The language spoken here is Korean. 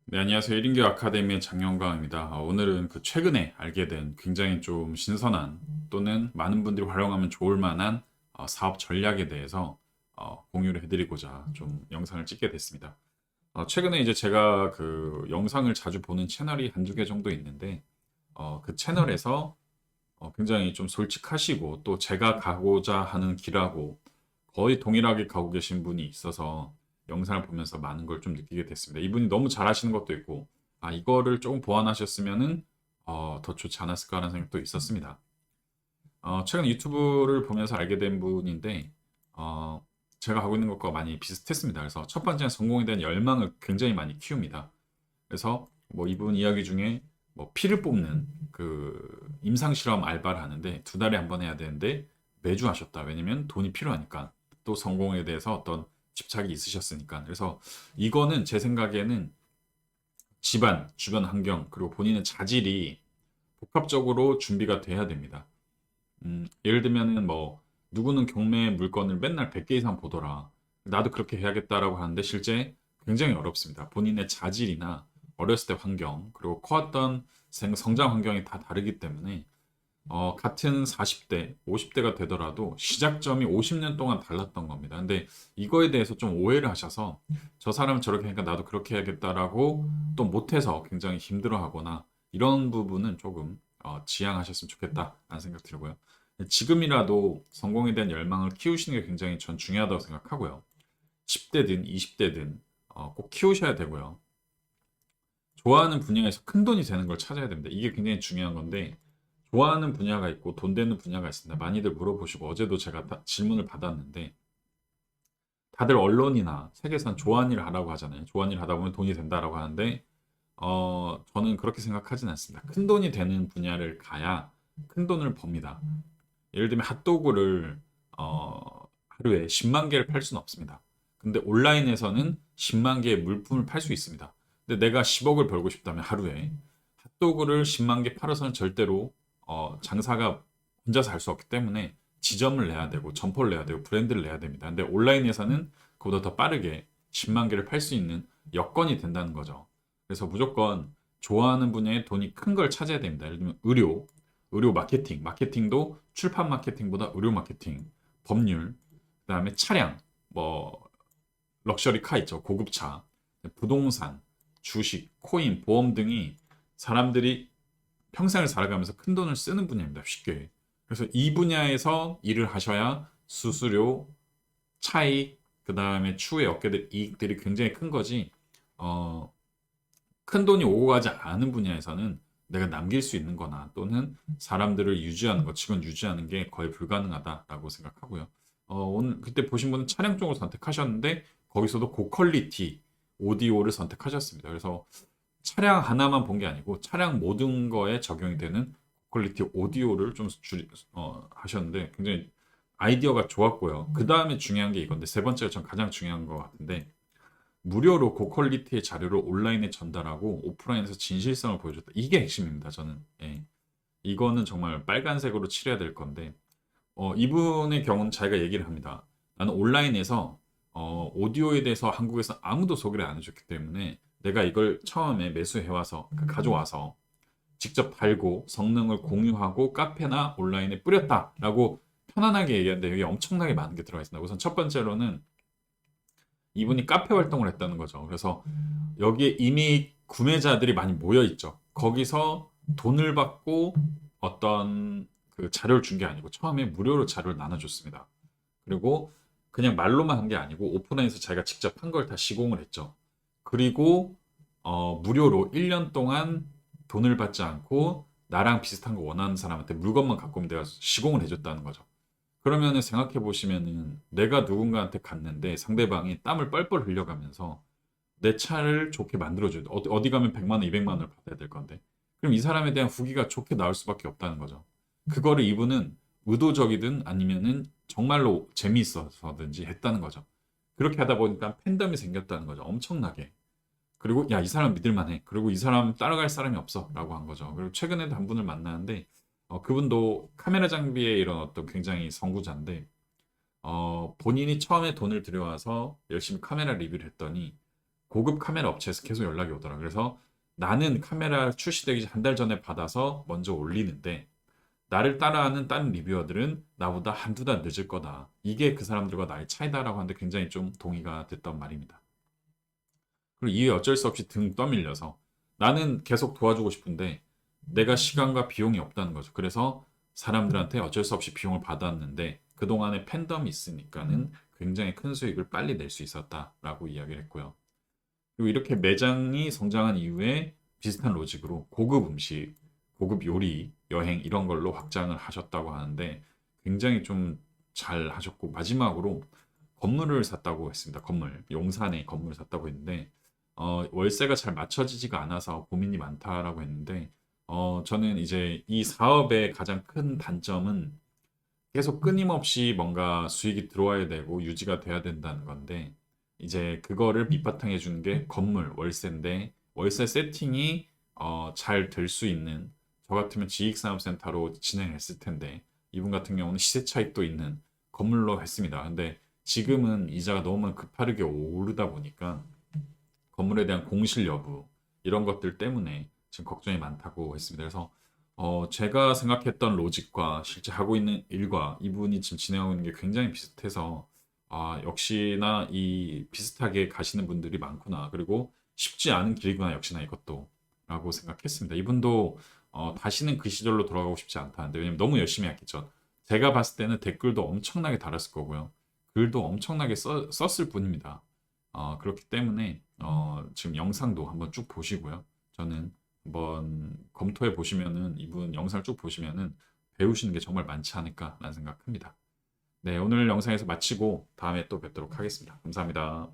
네, 안녕하세요. 1인교 아카데미의 장영광입니다. 오늘은 최근에 알게 된 굉장히 좀 신선한 또는 많은 분들이 활용하면 좋을 만한 사업 전략에 대해서 공유를 해드리고자 좀 영상을 찍게 됐습니다. 최근에 이제 제가 영상을 자주 보는 채널이 한두 개 정도 있는데, 그 채널에서 굉장히 좀 솔직하시고 또 제가 가고자 하는 길하고 거의 동일하게 가고 계신 분이 있어서 영상을 보면서 많은 걸 좀 느끼게 됐습니다. 이분이 너무 잘하시는 것도 있고, 이거를 조금 보완하셨으면은 더 좋지 않았을까라는 생각도 있었습니다. 최근 유튜브를 보면서 알게 된 분인데, 어, 제가 하고 있는 것과 많이 비슷했습니다. 그래서 첫 번째는 성공에 대한 열망을 굉장히 많이 키웁니다. 그래서 뭐 이분 이야기 중에 뭐 피를 뽑는 임상 실험 알바를 하는데 두 달에 한 번 해야 되는데 매주 하셨다. 왜냐면 돈이 필요하니까. 또 성공에 대해서 어떤 집착이 있으셨으니까. 그래서 이거는 제 생각에는 집안, 주변 환경, 그리고 본인의 자질이 복합적으로 준비가 돼야 됩니다. 예를 들면은 뭐 누구는 경매 물건을 맨날 100개 이상 보더라. 나도 그렇게 해야겠다라고 하는데 실제 굉장히 어렵습니다. 본인의 자질이나 어렸을 때 환경, 그리고 커왔던 성장 환경이 다 다르기 때문에 같은 40대, 50대가 되더라도 시작점이 50년 동안 달랐던 겁니다. 근데 이거에 대해서 좀 오해를 하셔서 저 사람은 저렇게 하니까 나도 그렇게 해야겠다라고 또 못해서 굉장히 힘들어하거나 이런 부분은 조금 지양하셨으면 좋겠다라는 생각 들고요. 지금이라도 성공에 대한 열망을 키우시는 게 굉장히 전 중요하다고 생각하고요. 10대든 20대든 꼭 키우셔야 되고요. 좋아하는 분야에서 큰 돈이 되는 걸 찾아야 됩니다. 이게 굉장히 중요한 건데 좋아하는 분야가 있고 돈 되는 분야가 있습니다. 많이들 물어보시고 어제도 제가 질문을 받았는데 다들 언론이나 세계에서는 좋아하는 일을 하라고 하잖아요. 좋아하는 일을 하다 보면 돈이 된다라고 하는데 저는 그렇게 생각하진 않습니다. 큰 돈이 되는 분야를 가야 큰 돈을 법니다. 예를 들면 핫도그를 하루에 10만 개를 팔 수는 없습니다. 근데 온라인에서는 10만 개의 물품을 팔 수 있습니다. 근데 내가 10억을 벌고 싶다면 하루에 핫도그를 10만 개 팔아서는 절대로 장사가 혼자서 할 수 없기 때문에 지점을 내야 되고 점포를 내야 되고 브랜드를 내야 됩니다. 근데 온라인에서는 그보다 더 빠르게 10만 개를 팔 수 있는 여건이 된다는 거죠. 그래서 무조건 좋아하는 분야에 돈이 큰 걸 찾아야 됩니다. 예를 들면 의료 마케팅, 마케팅도 출판 마케팅보다 의료 마케팅, 법률, 그다음에 차량, 뭐 럭셔리 카 있죠, 고급차, 부동산, 주식, 코인, 보험 등이 사람들이 평생을 살아가면서 큰 돈을 쓰는 분야입니다. 쉽게. 그래서 이 분야에서 일을 하셔야 수수료, 차익, 그 다음에 추후에 얻게 될 이익들이 굉장히 큰 거지. 어, 큰 돈이 오고 가지 않은 분야에서는 내가 남길 수 있는 거나 또는 사람들을 유지하는 것, 직원 유지하는 게 거의 불가능하다라고 생각하고요. 오늘 그때 보신 분은 차량 쪽을 선택하셨는데 거기서도 고퀄리티 오디오를 선택하셨습니다. 그래서 차량 하나만 본 게 아니고 차량 모든 거에 적용이 되는 고퀄리티 오디오를 좀 하셨는데 굉장히 아이디어가 좋았고요. 그 다음에 중요한 게 이건데 세 번째가 전 가장 중요한 것 같은데 무료로 고퀄리티의 자료를 온라인에 전달하고 오프라인에서 진실성을 보여줬다. 이게 핵심입니다. 저는. 예. 이거는 정말 빨간색으로 칠해야 될 건데 이분의 경우는 자기가 얘기를 합니다. 나는 온라인에서 오디오에 대해서 한국에서 아무도 소개를 안 해줬기 때문에 내가 이걸 처음에 매수해와서 가져와서 직접 팔고 성능을 공유하고 카페나 온라인에 뿌렸다라고 편안하게 얘기하는데 여기 엄청나게 많은 게 들어가 있습니다. 우선 첫 번째로는 이분이 카페 활동을 했다는 거죠. 그래서 여기에 이미 구매자들이 많이 모여 있죠. 거기서 돈을 받고 어떤 자료를 준 게 아니고 처음에 무료로 자료를 나눠줬습니다. 그리고 그냥 말로만 한 게 아니고 오프라인에서 자기가 직접 한 걸 다 시공을 했죠. 그리고 무료로 1년 동안 돈을 받지 않고 나랑 비슷한 거 원하는 사람한테 물건만 갖고 오면 내가 시공을 해줬다는 거죠. 그러면은 생각해 보시면은 내가 누군가한테 갔는데 상대방이 땀을 뻘뻘 흘려가면서 내 차를 좋게 만들어줘요. 어디 가면 100만 원, 200만 원을 받아야 될 건데. 그럼 이 사람에 대한 후기가 좋게 나올 수밖에 없다는 거죠. 그거를 이분은 의도적이든 아니면은 정말로 재미있어서든지 했다는 거죠. 그렇게 하다 보니까 팬덤이 생겼다는 거죠. 엄청나게. 그리고 야, 이 사람 믿을만해. 그리고 이 사람 따라갈 사람이 없어라고 한 거죠. 그리고 최근에도 한 분을 만나는데 그분도 카메라 장비에 이런 어떤 굉장히 선구자인데 본인이 처음에 돈을 들여와서 열심히 카메라 리뷰를 했더니 고급 카메라 업체에서 계속 연락이 오더라. 그래서 나는 카메라 출시되기 한 달 전에 받아서 먼저 올리는데 나를 따라하는 다른 리뷰어들은 나보다 한두 달 늦을 거다. 이게 그 사람들과 나의 차이다라고 하는데 굉장히 좀 동의가 됐던 말입니다. 그리고 이에 어쩔 수 없이 등 떠밀려서 나는 계속 도와주고 싶은데 내가 시간과 비용이 없다는 거죠. 그래서 사람들한테 어쩔 수 없이 비용을 받았는데 그동안에 팬덤이 있으니까는 굉장히 큰 수익을 빨리 낼 수 있었다라고 이야기를 했고요. 그리고 이렇게 매장이 성장한 이후에 비슷한 로직으로 고급 음식, 고급 요리, 여행 이런 걸로 확장을 하셨다고 하는데 굉장히 좀 잘 하셨고 마지막으로 건물을 샀다고 했습니다. 건물. 용산에 건물을 샀다고 했는데 월세가 잘 맞춰지지가 않아서 고민이 많다라고 했는데 저는 이제 이 사업의 가장 큰 단점은 계속 끊임없이 뭔가 수익이 들어와야 되고 유지가 돼야 된다는 건데 이제 그거를 밑바탕해 주는 게 건물 월세인데 월세 세팅이 잘 될 수 있는 저 같으면 지익산업센터로 진행했을 텐데 이분 같은 경우는 시세 차익도 있는 건물로 했습니다. 근데 지금은 이자가 너무 급하게 오르다 보니까 건물에 대한 공실 여부 이런 것들 때문에 지금 걱정이 많다고 했습니다. 그래서 제가 생각했던 로직과 실제 하고 있는 일과 이분이 지금 진행하고 있는 게 굉장히 비슷해서 역시나 이 비슷하게 가시는 분들이 많구나. 그리고 쉽지 않은 길이구나. 역시나 이것도 라고 생각했습니다. 이분도 다시는 그 시절로 돌아가고 싶지 않다는데 왜냐면 너무 열심히 했겠죠. 제가 봤을 때는 댓글도 엄청나게 달았을 거고요. 글도 엄청나게 썼을 뿐입니다. 그렇기 때문에 지금 영상도 한번 쭉 보시고요. 저는 한번 검토해 보시면은 이분 영상을 쭉 보시면은 배우시는 게 정말 많지 않을까라는 생각합니다. 네, 오늘 영상에서 마치고 다음에 또 뵙도록 하겠습니다. 감사합니다.